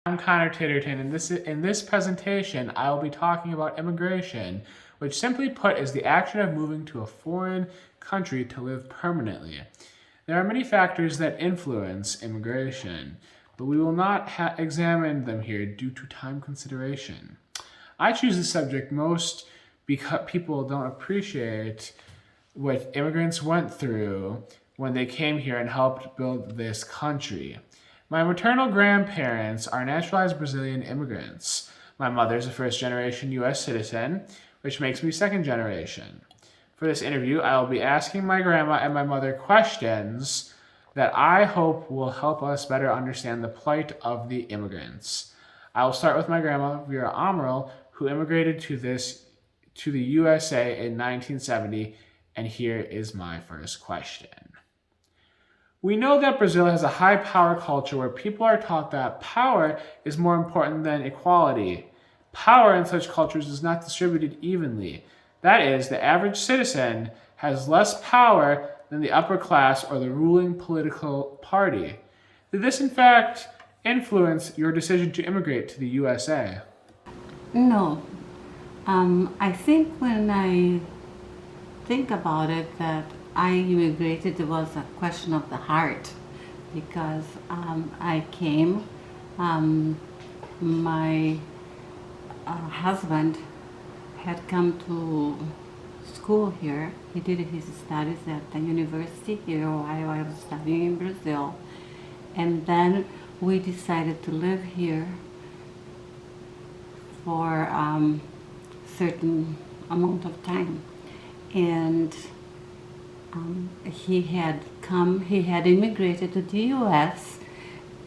I'm Connor Titterton, and in this presentation, I will be talking about immigration, which simply put is the action of moving to a foreign country to live permanently. There are many factors that influence immigration, but we will not examine them here due to time consideration. I choose this subject most because people don't appreciate what immigrants went through when they came here and helped build this country. My maternal grandparents are naturalized Brazilian immigrants. My mother is a first-generation U.S. citizen, which makes me second generation. For this interview, I will be asking my grandma and my mother questions that I hope will help us better understand the plight of the immigrants. I will start with my grandma, Vera Amaral, who immigrated to the USA in 1970, and here is my first question. We know that Brazil has a high power culture where people are taught that power is more important than equality. Power in such cultures is not distributed evenly. That is, the average citizen has less power than the upper class or the ruling political party. Did this in fact influence your decision to immigrate to the USA? No. I think when I think about it, that I immigrated, it was a question of the heart, because I came, my husband had come to school here. He did his studies at the university here while I was studying in Brazil. And then we decided to live here for a certain amount of time. And he had immigrated to the U.S.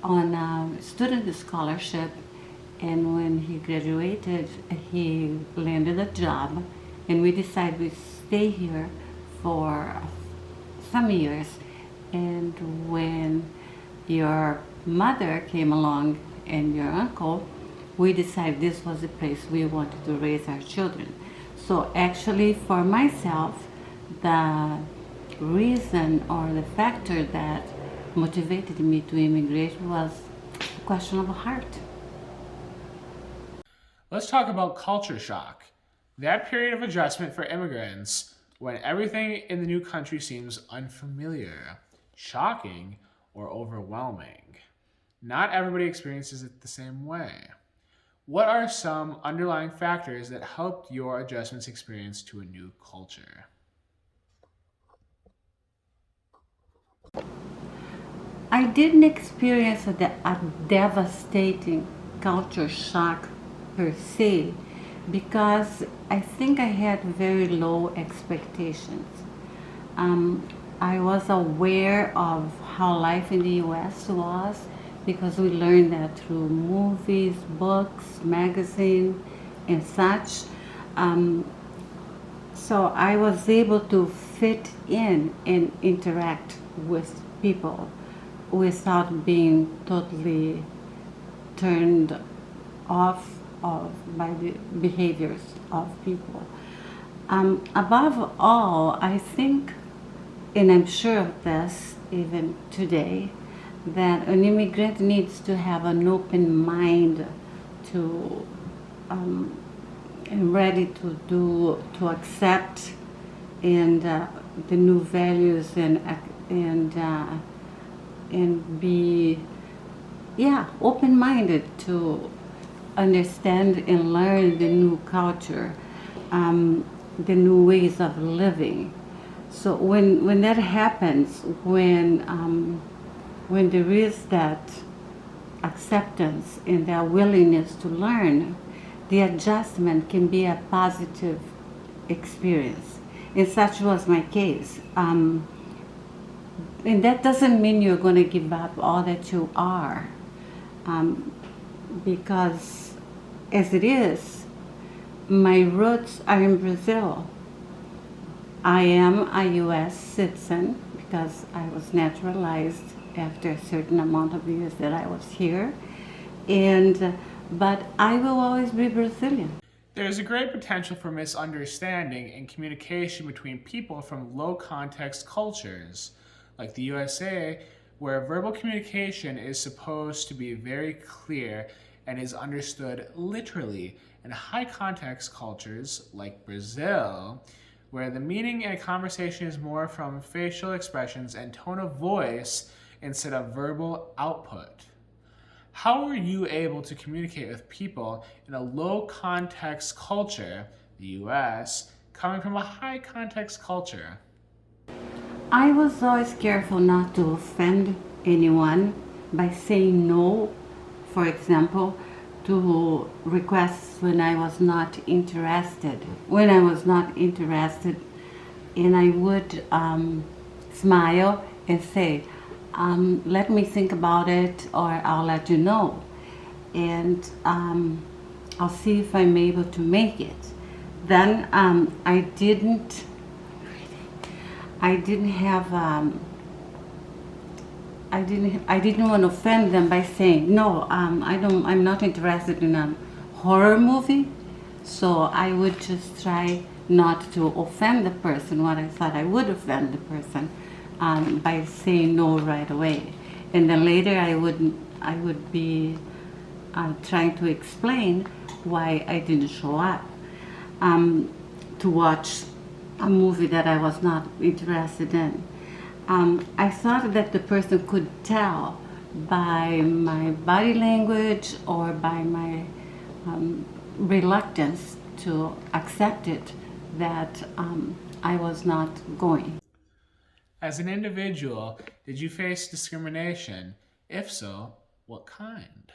on a student scholarship, and when he graduated, he landed a job, and we decided we'd stay here for some years. And when your mother came along and your uncle, we decided this was the place we wanted to raise our children. So actually, for myself, the reason or the factor that motivated me to immigrate was a question of a heart. Let's talk about culture shock. That period of adjustment for immigrants when everything in the new country seems unfamiliar, shocking, or overwhelming. Not everybody experiences it the same way. What are some underlying factors that helped your adjustments experience to a new culture? I didn't experience a devastating culture shock per se, because I think I had very low expectations. I was aware of how life in the U.S. was, because we learned that through movies, books, magazines, and such. So I was able to fit in and interact with people without being totally turned off by the behaviors of people. Above all, I think, and I'm sure of this even today, that an immigrant needs to have an open mind to and ready to accept and the new values and be open-minded to understand and learn the new culture, the new ways of living. So when that happens, when there is that acceptance and their willingness to learn, the adjustment can be a positive experience. And such was my case. And that doesn't mean you're going to give up all that you are, because as it is, my roots are in Brazil. I am a U.S. citizen because I was naturalized after a certain amount of years that I was here, but I will always be Brazilian. There is a great potential for misunderstanding and communication between people from low context cultures, like the USA, where verbal communication is supposed to be very clear and is understood literally, and high context cultures, like Brazil, where the meaning in a conversation is more from facial expressions and tone of voice instead of verbal output. How were you able to communicate with people in a low context culture, the US, coming from a high context culture? I was always careful not to offend anyone by saying no, for example, to requests when I was not interested. When I was not interested, and I would smile and say, let me think about it, or I'll let you know. And I'll see if I'm able to make it. Then I didn't have, I didn't want to offend them by saying, no, I'm not interested in a horror movie. So I would just try not to offend the person what I thought I would offend the person, by saying no right away. And then later I would be trying to explain why I didn't show up to watch a movie that I was not interested in. I thought that the person could tell by my body language or by my reluctance to accept it that I was not going. As an individual, did you face discrimination? If so, what kind?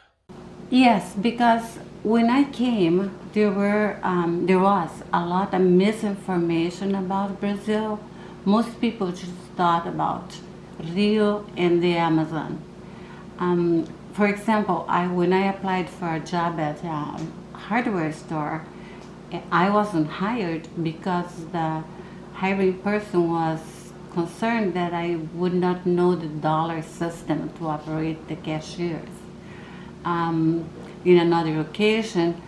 Yes, because when I came, there was a lot of misinformation about Brazil. Most people just thought about Rio and the Amazon. For example, when I applied for a job at a hardware store, I wasn't hired because the hiring person was concerned that I would not know the dollar system to operate the cashiers. In another occasion,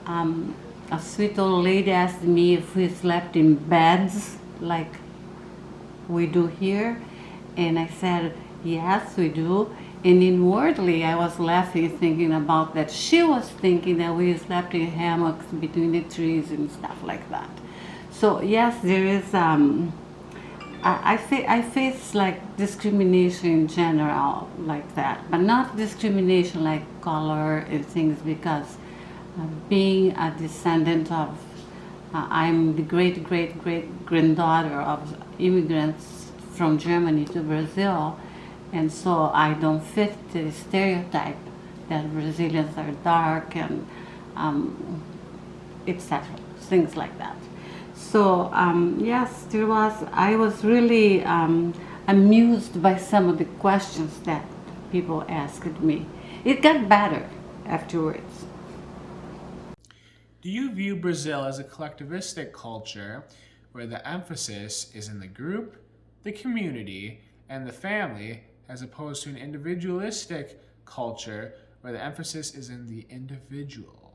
a sweet old lady asked me if we slept in beds like we do here, and I said, yes, we do. And inwardly, I was laughing, thinking about that. She was thinking that we slept in hammocks between the trees and stuff like that. So yes, there is. I face like discrimination in general like that, but not discrimination like color and things, because being a descendant of, I'm the great great great granddaughter of immigrants from Germany to Brazil, and so I don't fit the stereotype that Brazilians are dark and etc. Things like that. So yes, I was really amused by some of the questions that people asked me. It got better afterwards. Do you view Brazil as a collectivistic culture where the emphasis is in the group, the community, and the family, as opposed to an individualistic culture where the emphasis is in the individual?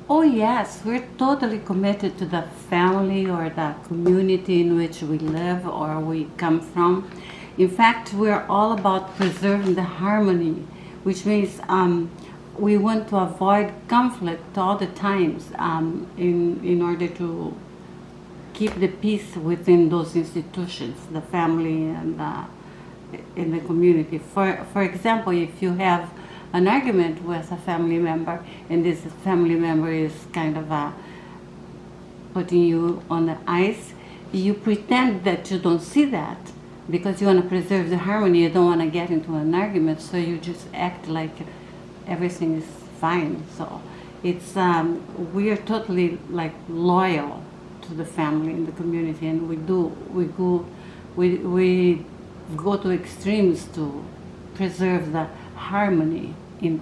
Oh yes, we're totally committed to the family or the community in which we live or we come from. In fact, we're all about preserving the harmony, which means we want to avoid conflict all the times in order to keep the peace within those institutions, the family and in the community. For example, if you have an argument with a family member, and this family member is kind of putting you on the ice, You pretend that you don't see that because you want to preserve the harmony. You don't want to get into an argument, so you just act like everything is fine. So it's we are totally like loyal to the family and the community, and we go to extremes to preserve the harmony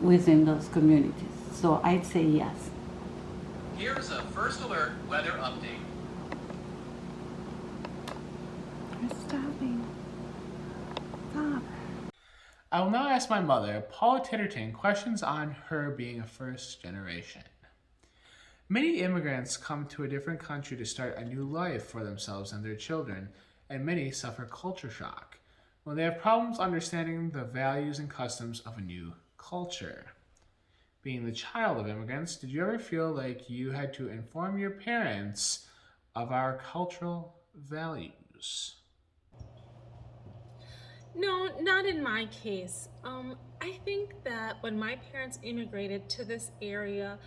within those communities. So I'd say yes. Here's a first alert weather update. It's stopping. Stop. I will now ask my mother, Paula Titterton, questions on her being a first generation. Many immigrants come to a different country to start a new life for themselves and their children, and many suffer culture shock when they have problems understanding the values and customs of a new culture. Being the child of immigrants, did you ever feel like you had to inform your parents of our cultural values? No, not in my case. I think that when my parents immigrated to this area,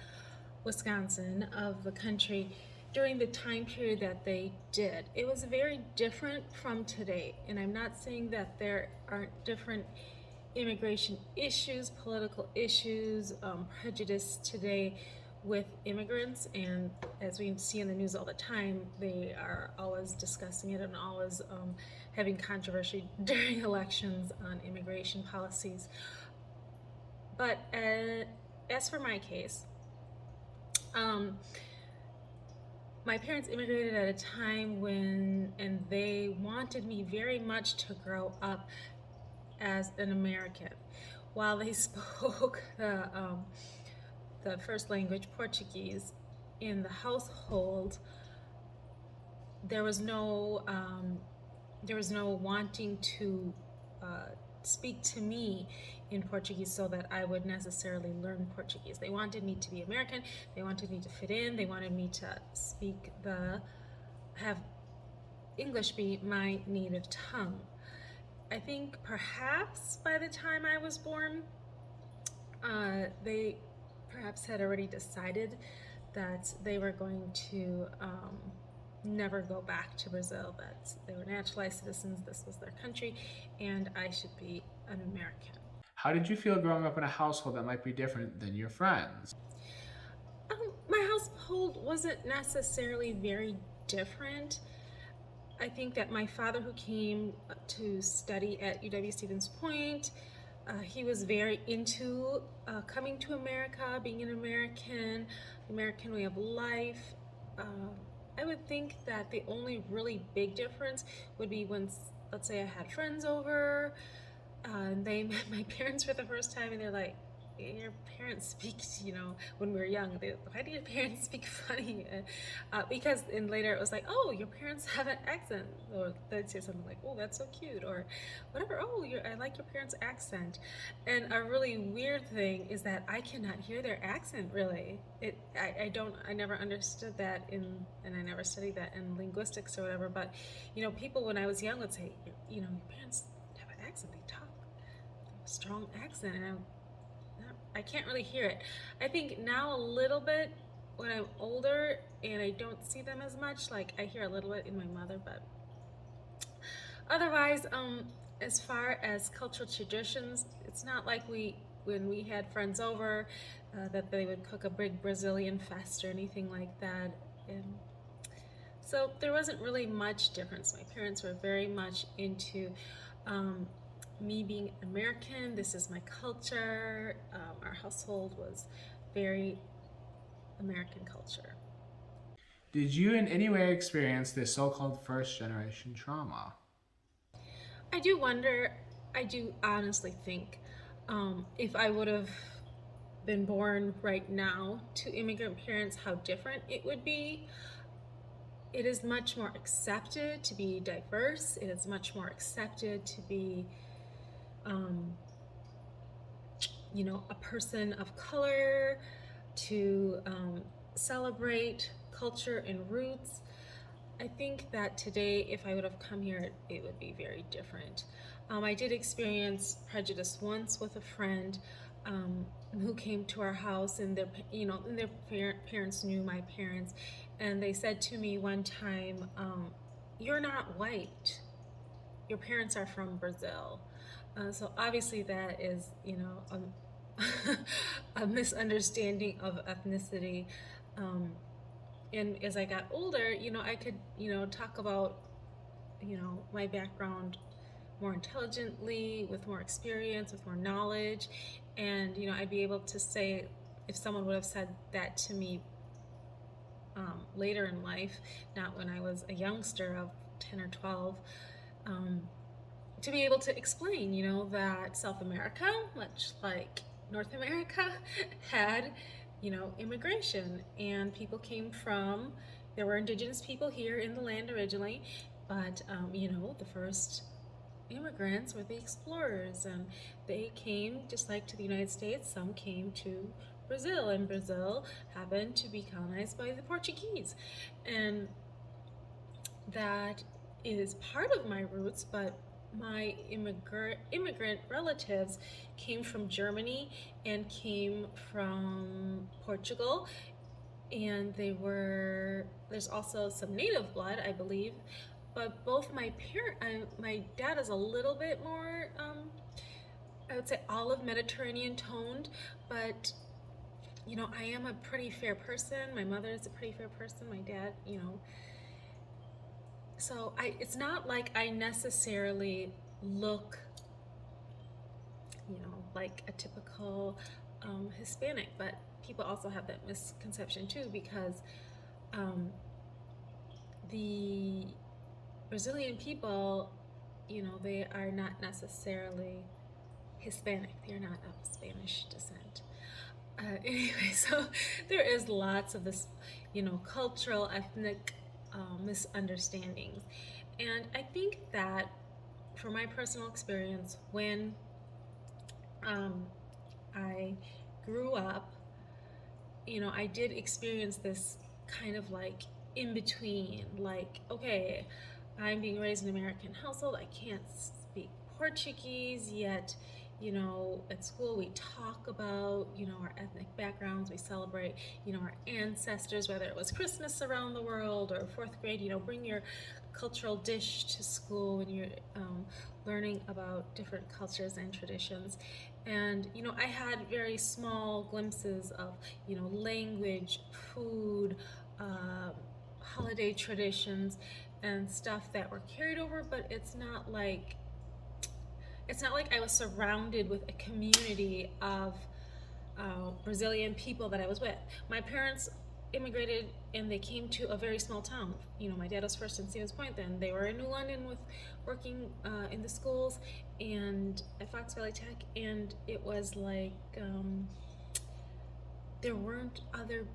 Wisconsin, of the country, during the time period that they did, it was very different from today. And I'm not saying that there aren't different immigration issues, political issues, prejudice today with immigrants, and as we see in the news all the time, they are always discussing it and always having controversy during elections on immigration policies. But as for my case, my parents immigrated at a time when, and they wanted me very much to grow up as an American. While they spoke the first language, Portuguese, in the household, there was no wanting to speak to me in Portuguese so that I would necessarily learn Portuguese. They wanted me to be American. They wanted me to fit in. They wanted me to have English be my native tongue. I think perhaps by the time I was born, they perhaps had already decided that they were going to never go back to Brazil, that they were naturalized citizens, this was their country, and I should be an American. How did you feel growing up in a household that might be different than your friends? My household wasn't necessarily very different. I think that my father, who came to study at UW-Stevens Point, he was very into coming to America, being an American, the American way of life. I would think that the only really big difference would be when, let's say, I had friends over, and they met my parents for the first time, and they're like, your parents speak, when we were young, why do your parents speak funny? Because, and later it was like, oh, your parents have an accent, or they'd say something like, oh, that's so cute, or whatever, oh, I like your parents' accent. And a really weird thing is that I cannot hear their accent, really. I never understood that and I never studied that in linguistics or whatever, but, people when I was young would say, your parents have an accent, they talk, they have a strong accent, and I can't really hear it. I think now a little bit when I'm older and I don't see them as much, like I hear a little bit in my mother, but otherwise, as far as cultural traditions, it's not like when we had friends over, that they would cook a big Brazilian fest or anything like that. And so there wasn't really much difference. My parents were very much into me being American. This is my culture. Our household was very American culture. Did you in any way experience this so called first generation trauma? I do wonder, I do honestly think, if I would have been born right now to immigrant parents, how different it would be. It is much more accepted to be diverse. It is much more accepted to be a person of color, to celebrate culture and roots. I think that today, if I would have come here, it would be very different. I did experience prejudice once with a friend who came to our house, and their parents knew my parents, and they said to me one time, you're not white. Your parents are from Brazil. So obviously that is, a misunderstanding of ethnicity. And as I got older, I could, talk about, my background more intelligently, with more experience, with more knowledge. And, I'd be able to say, if someone would have said that to me later in life, not when I was a youngster of 10 or 12, to be able to explain, that South America, much like North America, had, immigration, and people came from, there were indigenous people here in the land originally, but, the first immigrants were the explorers, and they came just like to the United States. Some came to Brazil, and Brazil happened to be colonized by the Portuguese, and that is part of my roots. But my immigrant relatives came from Germany and came from Portugal, and there's also some native blood, I believe, but both my dad is a little bit more, I would say, olive Mediterranean toned, but I am a pretty fair person. My mother is a pretty fair person. My dad, so it's not like I necessarily look, like a typical Hispanic, but people also have that misconception too, because the Brazilian people, they are not necessarily Hispanic. They're not of Spanish descent. Anyway, so there is lots of this, cultural, ethnic misunderstandings. And I think that, from my personal experience, when I grew up, I did experience this kind of like in between, like, okay, I'm being raised in an American household, I can't speak Portuguese, yet, at school we talk about, our ethnic backgrounds, we celebrate, our ancestors, whether it was Christmas around the world or fourth grade, bring your cultural dish to school when you're learning about different cultures and traditions. And, I had very small glimpses of, language, food, holiday traditions, and stuff that were carried over, but it's not like I was surrounded with a community of Brazilian people that I was with. My parents immigrated and they came to a very small town. My dad was first in Stevens Point, then they were in New London working in the schools and at Fox Valley Tech, and it was like there weren't other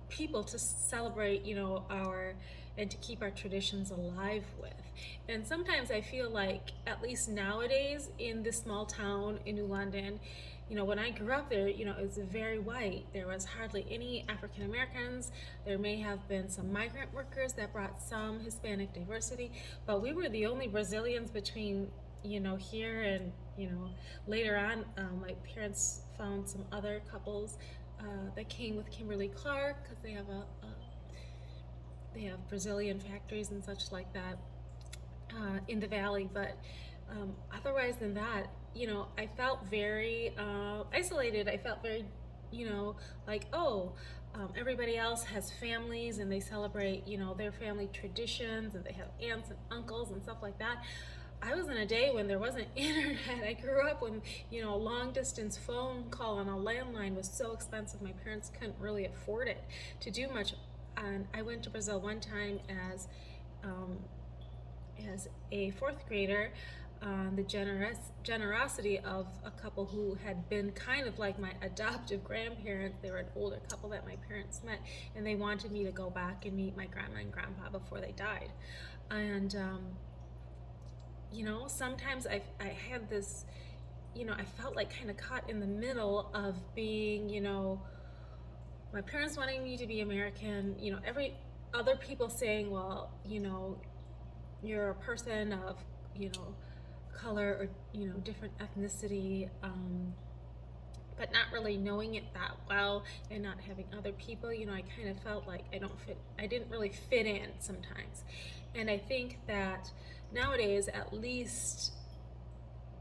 people to celebrate, and to keep our traditions alive with. And sometimes I feel like, at least nowadays, in this small town in New London, when I grew up there, it was very white. There was hardly any African Americans. There may have been some migrant workers that brought some Hispanic diversity, but we were the only Brazilians between, here and, later on, my parents found some other couples that came with Kimberly Clark, because they have they have Brazilian factories and such like that in the valley. But otherwise than that, I felt very isolated. I felt very, like, everybody else has families and they celebrate, their family traditions, and they have aunts and uncles and stuff like that. I was in a day when there wasn't internet. I grew up when, a long distance phone call on a landline was so expensive. My parents couldn't really afford it to do much. And I went to Brazil one time as a fourth grader on the generosity of a couple who had been kind of like my adoptive grandparents. They were an older couple that my parents met, and they wanted me to go back and meet my grandma and grandpa before they died. And sometimes I had this, I felt like kind of caught in the middle of being, my parents wanting me to be American, every other people saying, well, you're a person of, color or, different ethnicity, but not really knowing it that well, and not having other people, I kind of felt like I didn't really fit in sometimes. And I think that nowadays, at least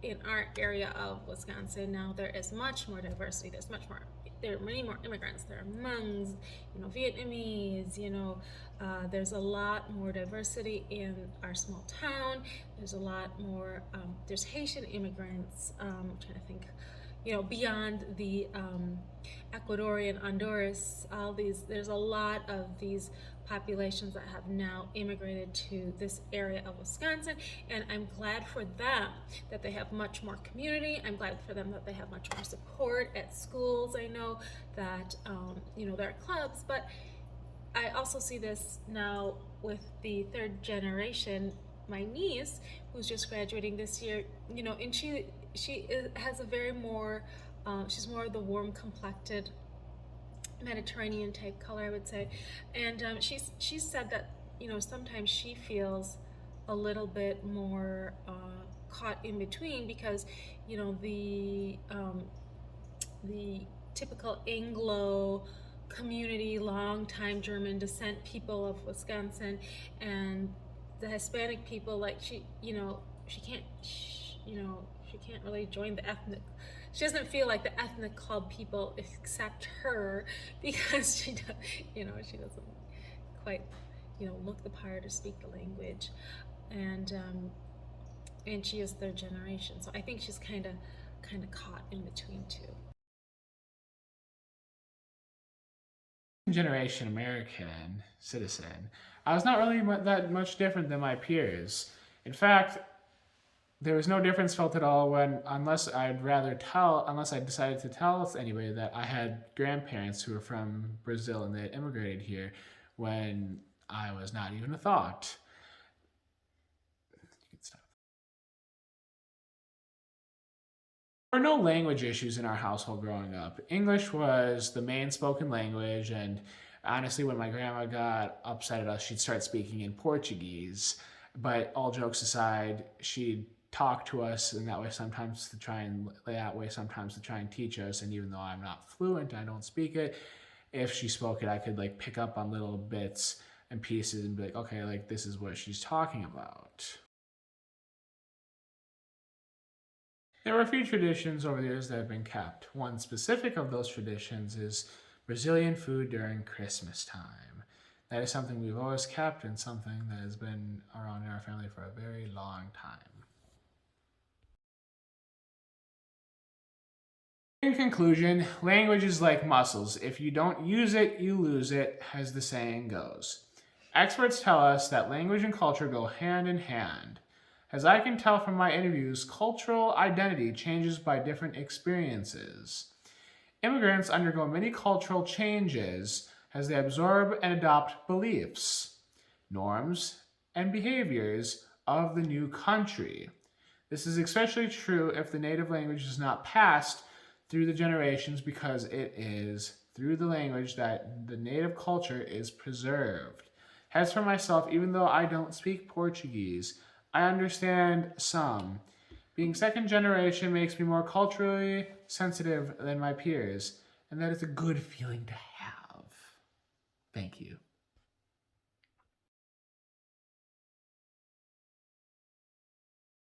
in our area of Wisconsin, now there is much more diversity. There are many more immigrants. There are Hmong, Vietnamese, there's a lot more diversity in our small town. There's a lot more, there's Haitian immigrants. I'm trying to think, beyond the Ecuadorian, Honduras, there's a lot of these populations that have now immigrated to this area of Wisconsin, and I'm glad for them that they have much more community. I'm glad for them that they have much more support at schools. I know that there are clubs, but I also see this now with the third generation, my niece, who's just graduating this year, and has a very more, she's more of the warm complected Mediterranean type color, I would say. And she said that, sometimes she feels a little bit more caught in between because, the typical Anglo community, long-time German descent people of Wisconsin, and the Hispanic people, like she can't really join the ethnic. She doesn't feel like the ethnic club people accept her because she doesn't quite look the part or speak the language, and she is third generation. So I think she's kind of caught in between two. Generation American citizen, I was not really that much different than my peers. In fact, there was no difference felt at all unless I decided to tell anybody that I had grandparents who were from Brazil and they had immigrated here when I was not even a thought. There were no language issues in our household growing up. English was the main spoken language, and honestly, when my grandma got upset at us, she'd start speaking in Portuguese. But all jokes aside, she'd talk to us in that way sometimes to try and teach us. And even though I'm not fluent, I don't speak it, if she spoke it, I could pick up on little bits and pieces and be like, okay, this is what she's talking about. There were a few traditions over the years that have been kept. One specific of those traditions is Brazilian food during Christmas time. That is something we've always kept and something that has been around in our family for a very long time. In conclusion, language is like muscles. If you don't use it, you lose it, as the saying goes. Experts tell us that language and culture go hand in hand. As I can tell from my interviews, cultural identity changes by different experiences. Immigrants undergo many cultural changes as they absorb and adopt beliefs, norms, and behaviors of the new country. This is especially true if the native language is not passed through the generations, because it is through the language that the native culture is preserved. As for myself, even though I don't speak Portuguese, I understand some. Being second generation makes me more culturally sensitive than my peers, and that is a good feeling to have. Thank you.